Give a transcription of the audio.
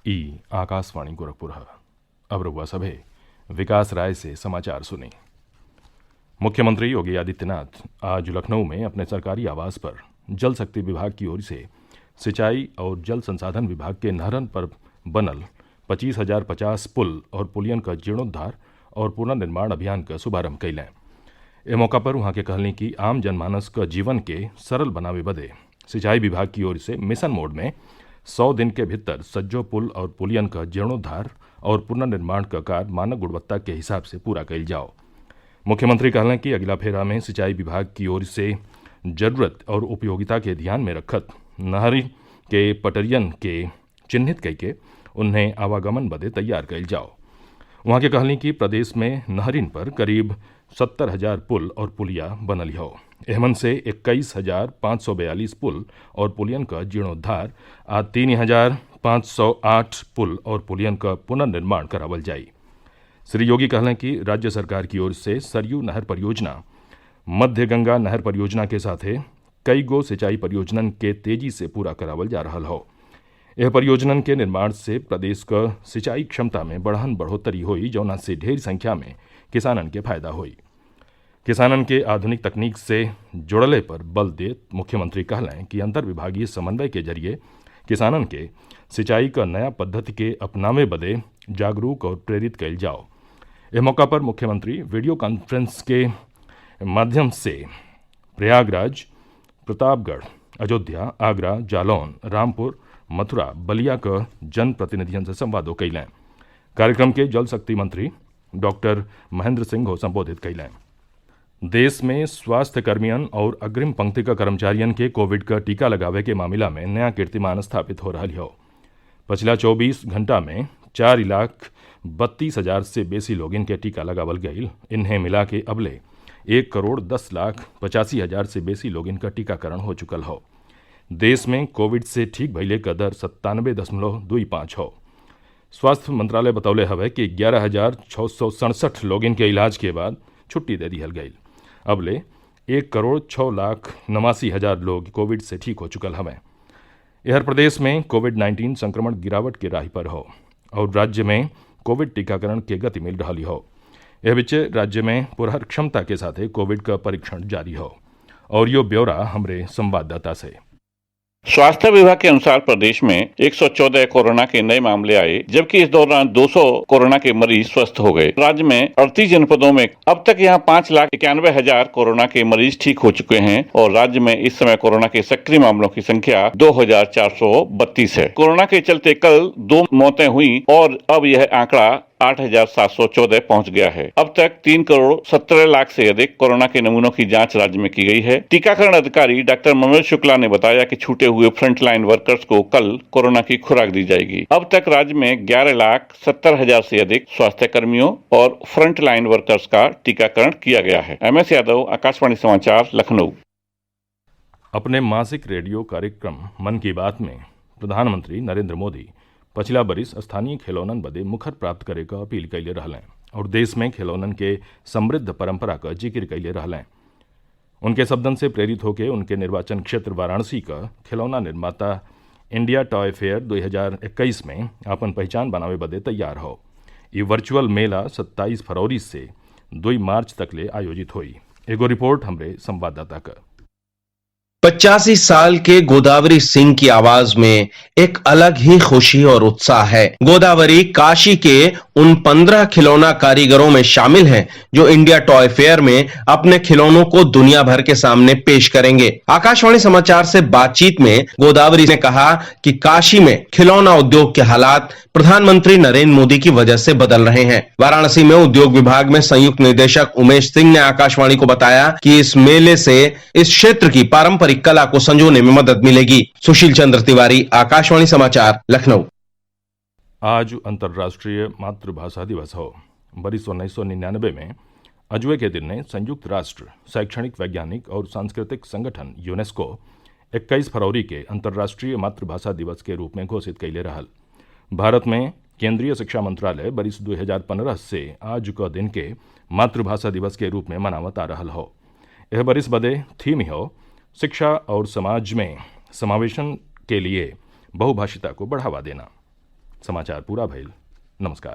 ई आकाशवाणी गोरखपुर। अब रउआ सभे विकास राय से समाचार सुनी। मुख्यमंत्री योगी आदित्यनाथ आज लखनऊ में अपने सरकारी आवास पर जल शक्ति विभाग की ओर से सिंचाई और जल संसाधन विभाग के नहरन पर बनल 25,050 पुल और पुलियन का जीर्णोद्धार और पुनर्निर्माण अभियान का शुभारम्भ कैलें। ए मौका पर वहाँ के कहली कि आम जनमानस का जीवन के सरल बनावे बदे सिंचाई विभाग की ओर से मिशन मोड में 100 दिन के भीतर सज्जो पुल और पुलियन का जीर्णोद्धार और पुनर्निर्माण का कार्य मानक गुणवत्ता के हिसाब से पूरा कैल जाओ। मुख्यमंत्री कहलें कि अगला फेरा में सिंचाई विभाग की ओर से जरूरत और उपयोगिता के ध्यान में रखत नहरी के पटरियन के चिन्हित करके उन्हें आवागमन बदे तैयार कैल जाओ। वहाँ के कहली कि प्रदेश में नहरिन पर करीब 70,000 पुल और पुलिया बनल हो। एहमन से 21,542 पुल और पुलियन का जीर्णोद्धार आ 3,508 पुल और पुलियन का पुनर्निर्माण करावल जाई। श्री योगी कहलें कि राज्य सरकार की ओर से सरयू नहर परियोजना, मध्य गंगा नहर परियोजना के साथे कई गो सिंचाई परियोजनन के तेजी से पूरा करावल जा रहा हो। यह परियोजनन के निर्माण से प्रदेश का सिंचाई क्षमता में बढ़ोतरी हुई, जौना से ढेर संख्या में किसानन के फायदा हुई। किसानन के आधुनिक तकनीक से जुड़ले पर बल देत मुख्यमंत्री कहलें कि अंतर विभागीय समन्वय के जरिए किसानन के सिंचाई का नया पद्धति के अपनावे बदे जागरूक और प्रेरित कैल जाओ। इस मौका पर मुख्यमंत्री वीडियो कॉन्फ्रेंस के माध्यम से प्रयागराज, प्रतापगढ़, अयोध्या, आगरा, जालौन, रामपुर, मथुरा, बलिया का जनप्रतिनिधियों से संवादों कैलें। कार्यक्रम के जल शक्ति मंत्री डॉक्टर महेंद्र सिंह हो संबोधित कैलें। देश में स्वास्थ्य कर्मियन और अग्रिम पंक्ति का कर्मचारियन के कोविड का टीका लगावे के मामला में नया कीर्तिमान स्थापित हो रहा हो। पिछला 24 घंटा में 4,32,000 से बेसी लोग इनके टीका लगावल गई। इन्हें मिला के अबले 1,10,85,000 से बेसी लोग इनका टीकाकरण हो चुकल हो। देश में कोविड से ठीक भइले का दर 97.25 हो। स्वास्थ्य मंत्रालय बतौले हवे कि 11,667 लोग इनके इलाज के बाद छुट्टी दे दिहल गई। अबले 1,06,89,000 लोग कोविड से ठीक हो चुकल हमें। इधर प्रदेश में कोविड-19 संक्रमण गिरावट के राह पर हो और राज्य में कोविड टीकाकरण के गति मिल रही हो। यह बिचे राज्य में पुरहर क्षमता के साथ कोविड का परीक्षण जारी हो। और यो ब्यौरा हमरे संवाददाता से। स्वास्थ्य विभाग के अनुसार प्रदेश में 114 कोरोना के नए मामले आए, जबकि इस दौरान 200 कोरोना के मरीज स्वस्थ हो गए। राज्य में 38 जनपदों में अब तक यहां 5,91,000 कोरोना के मरीज ठीक हो चुके हैं और राज्य में इस समय कोरोना के सक्रिय मामलों की संख्या 2,432 है। कोरोना के चलते कल 2 मौतें हुई और अब यह आंकड़ा 8,714 पहुंच गया है। अब तक 3,17,00,000 से अधिक कोरोना के नमूनों की जांच राज्य में की गई है। टीकाकरण अधिकारी डॉक्टर मनोज शुक्ला ने बताया कि छूटे हुए फ्रंटलाइन वर्कर्स को कल कोरोना की खुराक दी जाएगी। अब तक राज्य में 11,70,000 से अधिक स्वास्थ्य कर्मियों और फ्रंटलाइन वर्कर्स का टीकाकरण किया गया है। MS यादव, आकाशवाणी समाचार, लखनऊ। अपने मासिक रेडियो कार्यक्रम मन की बात में प्रधानमंत्री नरेंद्र मोदी पिछला बरिस स्थानीय खिलौनन बदे मुखर प्राप्त करे का अपील कैले रहलें और देश में खिलौनन के समृद्ध परंपरा का जिक्र कैले रहलें। उनके शब्दन से प्रेरित होकर उनके निर्वाचन क्षेत्र वाराणसी का खिलौना निर्माता इंडिया टॉय फेयर 2021 में अपन पहचान बनावे बदे तैयार हो। ये वर्चुअल मेला 27 फरवरी से 2 मार्च तक ले आयोजित हुई। एगो रिपोर्ट हमरे संवाददाता का। 85 साल के गोदावरी सिंह की आवाज में एक अलग ही खुशी और उत्साह है। गोदावरी काशी के उन 15 खिलौना कारीगरों में शामिल हैं जो इंडिया टॉय फेयर में अपने खिलौनों को दुनिया भर के सामने पेश करेंगे। आकाशवाणी समाचार से बातचीत में गोदावरी ने कहा कि काशी में खिलौना उद्योग के हालात प्रधानमंत्री नरेंद्र मोदी की वजह से बदल रहे हैं। वाराणसी में उद्योग विभाग में संयुक्त निदेशक उमेश सिंह ने आकाशवाणी को बताया कि इस मेले से इस क्षेत्र की पारंपरिक कला को संजोने में मदद मिलेगी। सुशील चंद्र तिवारी, आकाशवाणी समाचार, लखनऊ। आज अंतर्राष्ट्रीय मातृभाषा दिवस हो। बरिस 1999 में अजवे के दिन ने संयुक्त राष्ट्र शैक्षणिक, वैज्ञानिक और सांस्कृतिक संगठन यूनेस्को 21 फरवरी के अंतर्राष्ट्रीय मातृभाषा दिवस के रूप में घोषित कैले रहल। भारत में केंद्रीय शिक्षा मंत्रालय बरिस 2015 से आज का दिन के मातृभाषा दिवस के रूप में मनावत आ रहल हो। यह बरिस बदे थीम हो शिक्षा और समाज में समावेशन के लिए बहुभाषिता को बढ़ावा देना। समाचार पूरा भइल। नमस्कार।